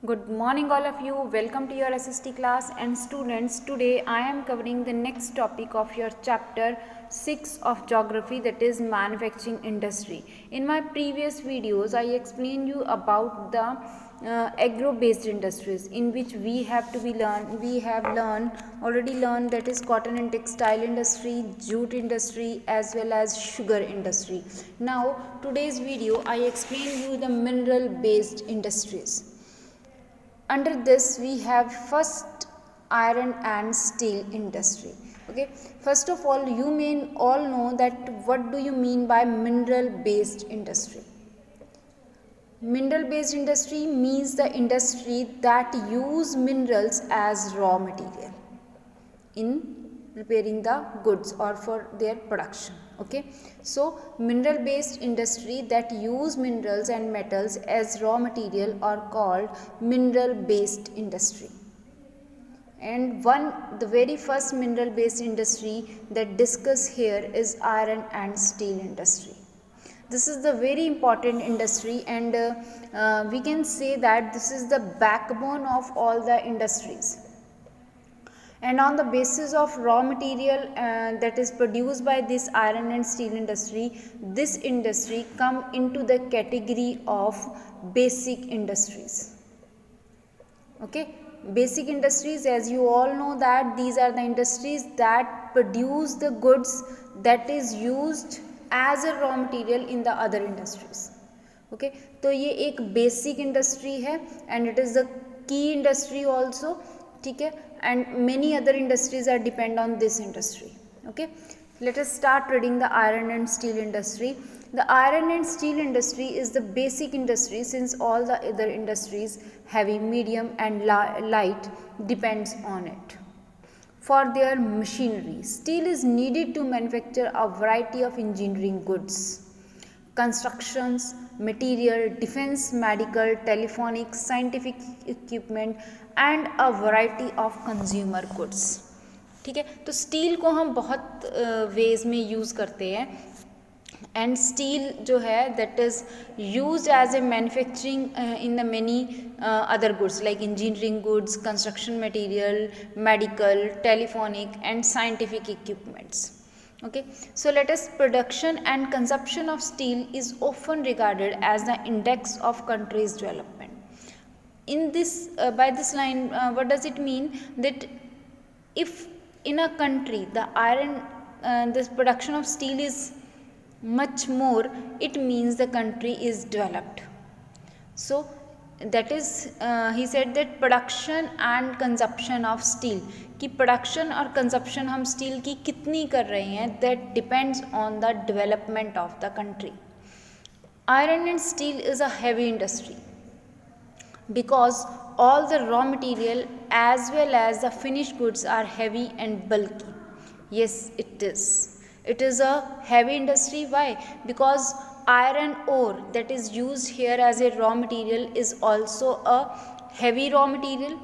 Good morning all of you. Welcome to your SST class. And students, today I am covering the next topic of your chapter 6 of geography, that is manufacturing industry. In my previous videos I explained you about the agro based industries in which we have already learned, that is cotton and textile industry, jute industry, as well as sugar industry. Now today's video I explain you the mineral based industries. Under this we have first iron and steel industry. Okay, first of all, you may all know that what do you mean by mineral based industry. Mineral based industry means the industry that use minerals as raw material in preparing the goods or for their production. Okay, so mineral based industry that use minerals and metals as raw material are called mineral based industry. And the very first mineral based industry that discuss here is iron and steel industry. This is the very important industry, and we can say that this is the backbone of all the industries. And on the basis of raw material that is produced by this iron and steel industry, this industry come into the category of basic industries. Okay, basic industries, as you all know, that these are the industries that produce the goods that is used as a raw material in the other industries. Okay, तो ये एक basic industry है and it is the key industry also. ठीक है, and many other industries are depend on this industry. Okay, let us start reading the iron and steel industry. The iron and steel industry is the basic industry, since all the other industries, heavy, medium and light, depends on it for their machinery. Steel is needed to manufacture a variety of engineering goods, constructions, material, defense, medical, telephonic, scientific equipment and a variety of consumer goods. ठीक है, तो steel को हम बहुत veg में use करते हैं, and steel जो है that is use as a manufacturing in the many other goods like engineering goods, construction material, medical, telephonic and scientific equipments. Okay, so let us production and consumption of steel is often regarded as the index of country's development. In this by this line, what does it mean? That if in a country the iron this production of steel is much more, it means the country is developed. So that is he said that production and consumption of steel, कि production और consumption हम steel की कितनी कर रहे हैं, that depends on the development of the country. Iron and steel is a heavy industry because all the raw material as well as the finished goods are heavy and bulky. Yes, it is. It is a heavy industry. Why? Because iron ore that is used here as a raw material is also a heavy raw material,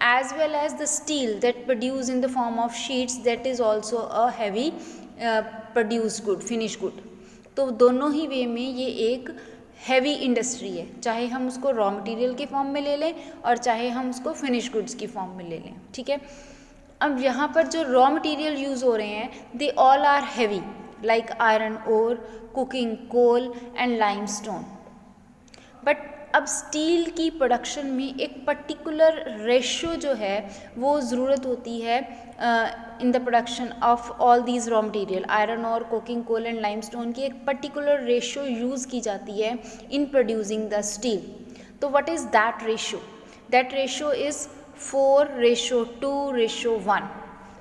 as well as the steel that produced in the form of sheets, that is also a heavy produced good, finished good. तो दोनों ही वे में ये एक heavy industry है, चाहे हम उसको raw material के फॉर्म में ले लें और चाहे हम उसको फिनिश गुड्स की फॉर्म में ले लें. ठीक है, अब यहाँ पर जो रॉ मटेरियल यूज़ हो रहे हैं they all are heavy, like iron ore, cooking coal and limestone. But अब स्टील की प्रोडक्शन में एक पर्टिकुलर रेशो जो है वो ज़रूरत होती है in the production of all these raw material, iron और कोकिंग कोल एंड लाइमस्टोन की एक पर्टिकुलर रेशो यूज़ की जाती है इन प्रोड्यूसिंग द स्टील. तो what is that ratio? That ratio is 4:2:1.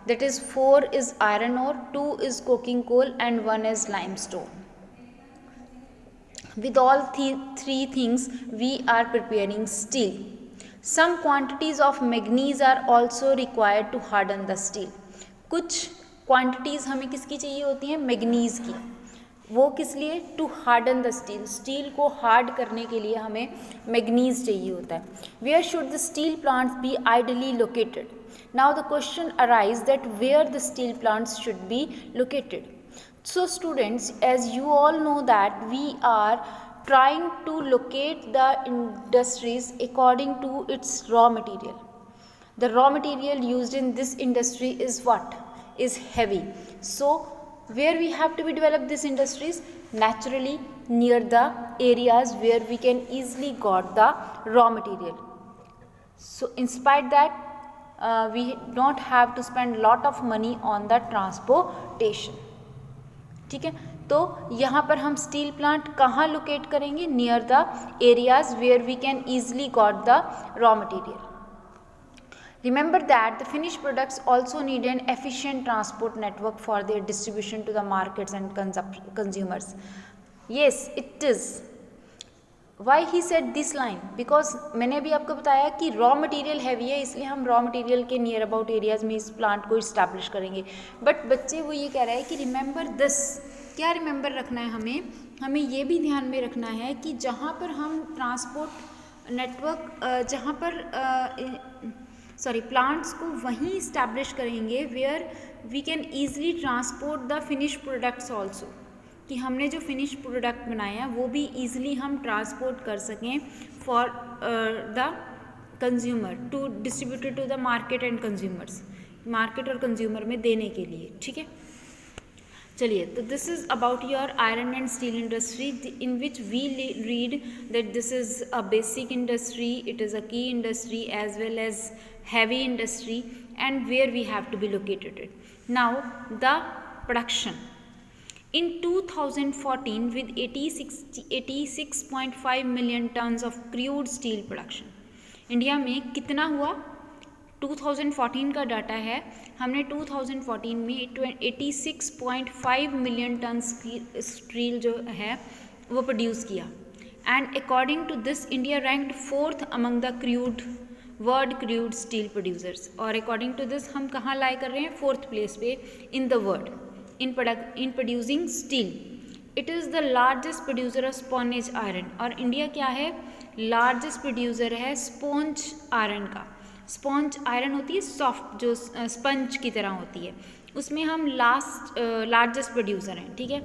that is 4 is iron ore, 2 is coking coal and 1 is limestone. With all three things we are preparing steel. Some quantities of manganese are also required to harden the steel. कुछ quantities हमें किसकी चाहिए होती हैं? Manganese की. वो किस लिए? To harden the steel. Steel को हार्ड करने के लिए हमें मैग्नीज़ चाहिए होता है. Where should the steel plants be ideally located? Now the question arise that where the steel plants should be located. So students, as you all know that we are trying to locate the industries according to its raw material. The raw material used in this industry is what? Is heavy. So where we have to be develop these industries? Naturally near the areas where we can easily got the raw material. So in spite that we don't have to spend lot of money on the transportation. ठीक है, तो यहाँ पर हम steel plant कहाँ locate करेंगे? Near the areas where we can easily got the raw material. Remember that the finished products also need an efficient transport network for their distribution to the markets and consumers. Yes, it is. Why he said this line? Because मैंने अभी आपको बताया कि raw material heavy है, इसलिए हम raw material के near about areas में इस प्लांट को इस्टेब्लिश करेंगे. बट बच्चे वो ये कह रहा है कि रिमेंबर दिस. क्या रिमेंबर रखना है हमें ये भी ध्यान में रखना है कि जहाँ पर हम ट्रांसपोर्ट नेटवर्क जहाँ पर प्लांट्स को वहीं इस्टेब्लिश करेंगे where we can easily transport the finish products also. कि हमने जो फिनिश प्रोडक्ट बनाया वो भी ईजिली हम ट्रांसपोर्ट कर सकें for the consumer to distributed to the market and consumers, market और कंज्यूमर में देने के लिए. ठीक है, चलिए, तो this is about your iron and steel industry in which we read that this is a basic industry, it is a key industry as well as heavy industry and where we have to be located it. Now the production in 2014 with 86.5 million tons of crude steel production. India में कितना हुआ? 2014 का data है, हमने 2014 में 86.5 million ton steel जो है वो प्रोड्यूस किया. And according to this India ranked 4th among the world crude steel producers. और अकॉर्डिंग टू दिस हम कहाँ लाई कर रहे हैं? 4th प्लेस पे in the world in producing steel. It is the largest producer of sponge iron. और India क्या है? लार्जेस्ट प्रोड्यूसर है स्पॉन्ज आयरन का. स्पॉन्ज आयरन होती है सॉफ्ट, जो स्पंज की तरह होती है, उसमें हम लार्जेस्ट प्रोड्यूसर हैं. ठीक है.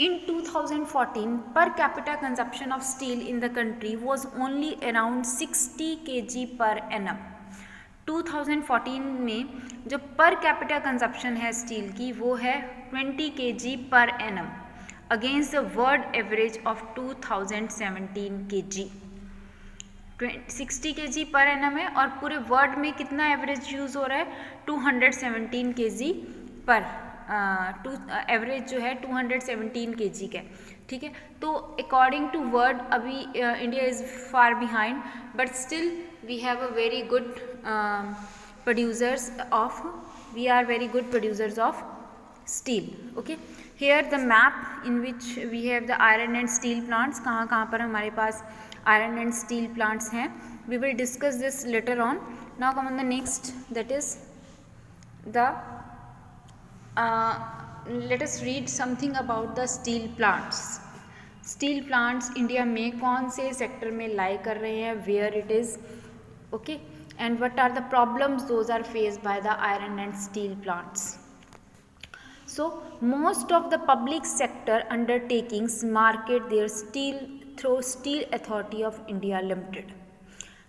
In 2014, per capita consumption of steel in the country was only around 60 kg per annum. 2014 में जो per capita consumption है स्टील की वो है 20 kg per annum against the world average of 2017 kg. 60 kg per annum है और पूरे world में कितना एवरेज यूज़ हो रहा है? 217 kg पर एवरेज जो है 217 kg का. ठीक है, तो अकॉर्डिंग टू वर्ल्ड अभी India is far behind, but still we have a very good producers of steel. Okay, here the map in which we have the iron and steel plants. कहाँ कहाँ पर हमारे पास आयरन एंड स्टील प्लांट्स हैं. We will discuss this later on. Now come on the next, that is the let us read something about the steel plants. Steel plants India में कौन से sector में लाई कर रहे हैं? where it is, okay, and what are the problems those are faced by the iron and steel plants. So most of the public sector undertakings market their steel through Steel Authority of India Limited.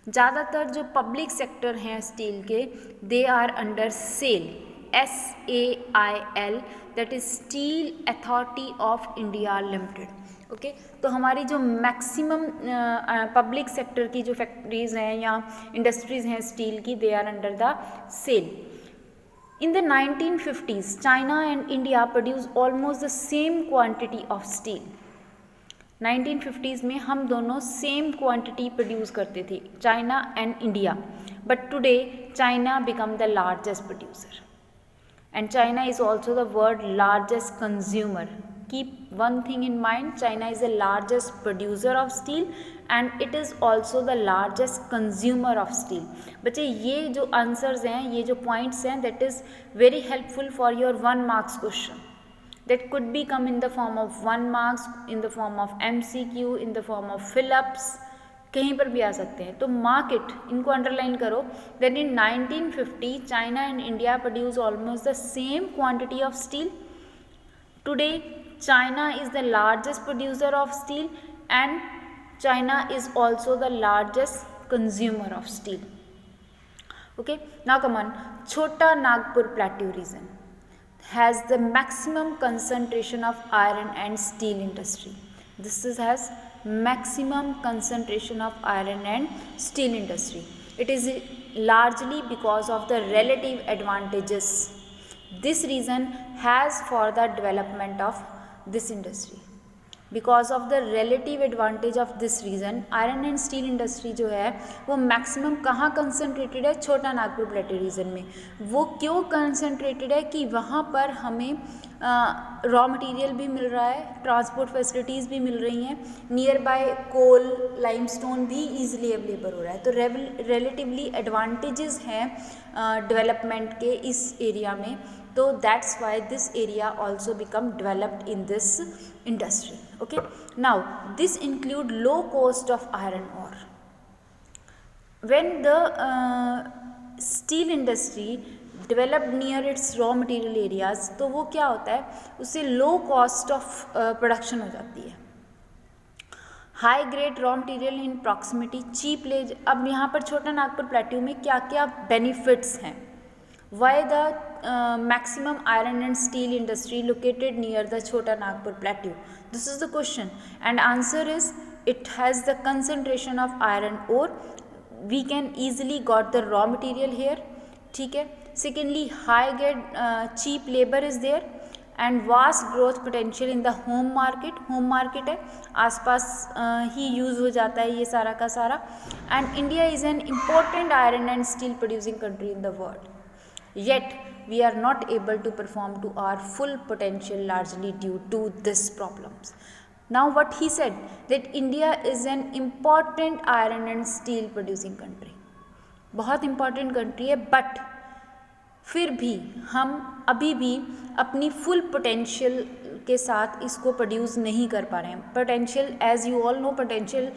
ज़्यादातर जो public sector हैं steel के, they are under SAIL, SAIL, that is Steel Authority of India Limited. Okay, तो हमारी जो maximum public sector की जो factories हैं या इंडस्ट्रीज़ हैं स्टील की, they are under the SAIL. In the 1950s, China and India produced almost the same quantity of steel. 1950s में हम दोनों सेम क्वांटिटी प्रोड्यूस करते थे, China and India. But today China become the largest producer and China is also the world largest consumer. Keep one thing in mind, China is the largest producer of steel and it is also the largest consumer of steel. बच्चे ये जो answers हैं, ये जो points हैं, that is very helpful for your 1 marks question. That could be come in the form of 1 marks, in the form of MCQ, in the form of fill-ups, कहीं पर भी आ सकते हैं. तो मार्केट इनको अंडरलाइन करो. Then in 1950 China and India produce almost the same quantity of steel. Today China is the largest producer of steel and China is also the largest consumer of steel. Okay, now come on. Chota Nagpur Plateau region has the maximum concentration of iron and steel industry. This has maximum concentration of iron and steel industry. It is largely because of the relative advantages this region has for the development of this industry. Because of the relative advantage of this region iron and steel industry जो है वो maximum कहाँ concentrated है, छोटा Nagpur प्लेटू reason में. वो क्यों concentrated है कि वहाँ पर हमें रॉ मटेरियल भी मिल रहा है, ट्रांसपोर्ट फैसिलिटीज़ भी मिल रही हैं, नियर बाय कोल लाइमस्टोन भी ईजिली अवेलेबल हो रहा है. तो रिलेटिवली एडवांटेजेस हैं डेवलपमेंट के इस एरिया में. तो that's why this area also become developed in this industry. Okay, now this include low cost of iron ore. When the steel industry developed near its raw material areas, तो वो क्या होता है, उससे low cost of production हो जाती है. High grade raw material in proximity, cheap लेज. अब यहाँ पर छोटा नागपुर प्लेट्यू में क्या क्या बेनिफिट्स हैं. Why the maximum iron and steel industry located near the Chota Nagpur plateau? This is the question, and answer is it has the concentration of iron ore. We can easily got the raw material here. ठीक है. Secondly, high grade cheap labor is there and vast growth potential in the home market. Home market है, आसपास ही use हो जाता है ये सारा का सारा. And India is an important iron and steel producing country in the world. Yet we are not able to perform to our full potential largely due to these problems. Now what he said that India is an important iron and steel producing country. बहुत important country है, but फिर भी हम अभी भी अपनी full potential के साथ इसको प्रोड्यूस नहीं कर पा रहे हैं. Potential, as you all know, potential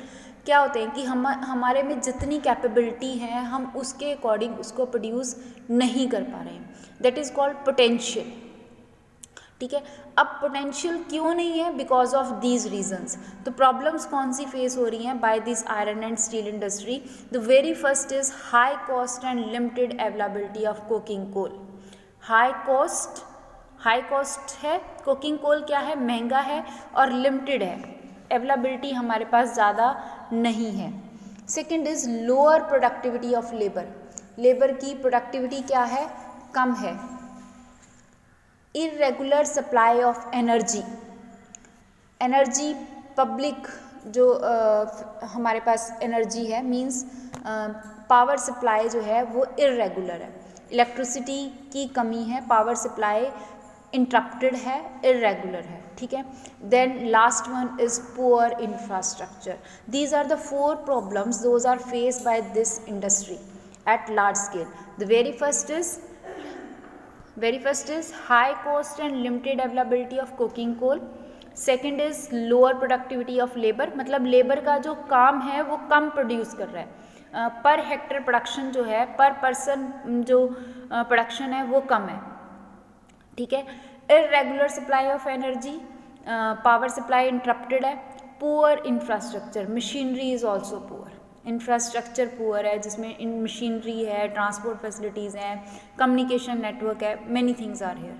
क्या होते हैं कि हमारे में जितनी कैपेबिलिटी है हम उसके अकॉर्डिंग उसको प्रोड्यूस नहीं कर पा रहे हैं. That is called potential. ठीक है. अब पोटेंशियल क्यों नहीं है? Because of these reasons. तो प्रॉब्लम्स कौन सी फेस हो रही हैं by this iron and steel industry? The very first is high cost and limited availability of coking coal. High cost है, कोकिंग कोल क्या है, महंगा है और लिमिटेड है, अवेलेबिलिटी हमारे पास ज़्यादा नहीं है. Second is lower productivity of labour. Labour की प्रोडक्टिविटी क्या है, कम है. Irregular supply of energy. Energy public जो हमारे पास एनर्जी है मींस पावर सप्लाई जो है वो इरेगुलर है. इलेक्ट्रिसिटी की कमी है, पावर सप्लाई इंटरप्टेड है, इरेगुलर है. ठीक है. Then last one is poor infrastructure. These are the 4 problems those are faced by this industry at large scale. The very first is high cost and limited availability of coking coal. Second is lower productivity of labour, मतलब labour का जो काम है वो कम produce कर रहा है. Per hectare production जो है, पर पर्सन जो प्रोडक्शन है वो कम है. ठीक है. Irregular supply of energy, power supply interrupted है. Poor infrastructure, machinery is also poor. Infrastructure poor है जिसमें इन मशीनरी है, ट्रांसपोर्ट फैसिलिटीज़ हैं, कम्युनिकेशन नेटवर्क है, मैनी थिंग्स आर हेयर.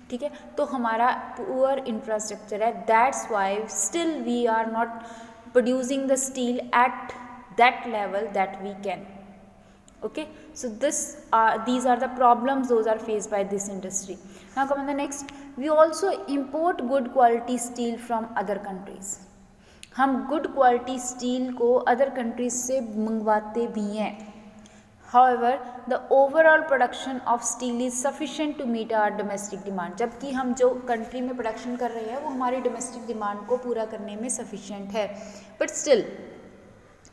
ठीक है. तो हमारा पुअर इंफ्रास्ट्रक्चर है. That's why still we are not producing the steel at that level that we can. Okay, so these are the problems those are faced by this industry. Now come on the next. We also import good quality steel from other countries. हम good quality steel को other countries से मंगवाते भी हैं. However, the overall production of steel is sufficient to meet our domestic demand. जबकि हम जो country में प्रोडक्शन कर रहे हैं वो हमारी डोमेस्टिक डिमांड को पूरा करने में सफिशेंट है, बट स्टिल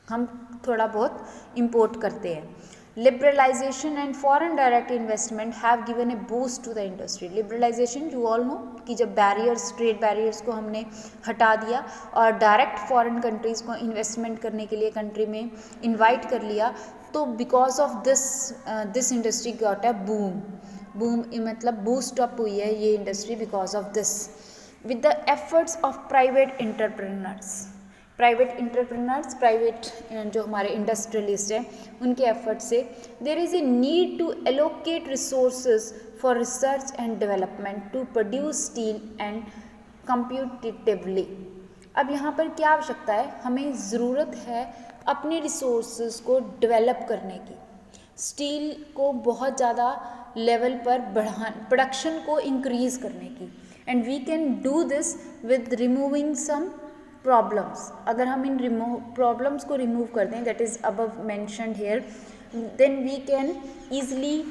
हम थोड़ा बहुत इंपोर्ट करते हैं. Liberalisation and foreign direct investment have given a boost to the industry. Liberalisation you all know कि जब बैरियर्स, ट्रेड बैरियर्स को हमने हटा दिया और डायरेक्ट फॉरेन कंट्रीज़ को इन्वेस्टमेंट करने के लिए कंट्री में इनवाइट कर लिया, तो because of this industry got a boom मतलब बूस्ट अप हुई है ये industry because of this. with the efforts of private entrepreneurs. Private जो हमारे इंडस्ट्रियलिस्ट हैं उनके एफर्ट से there is a need to allocate resources for research and development to produce steel and competitively. अब यहाँ पर क्या आवश्यकता है, हमें ज़रूरत है अपने रिसोर्सेज को डेवलप करने की, स्टील को बहुत ज़्यादा लेवल पर प्रोडक्शन को इंक्रीज़ करने की, and we can do this with removing some problems. अगर हम इन प्रॉब्लम्स को रिमूव कर दें, that is above mentioned here, then we can easily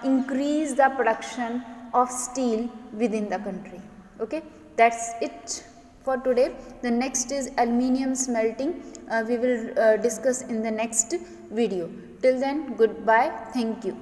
increase the production of steel within the country. Okay, that's it for today. The next is aluminium smelting. We will discuss in the next video. Till then, goodbye. Thank you.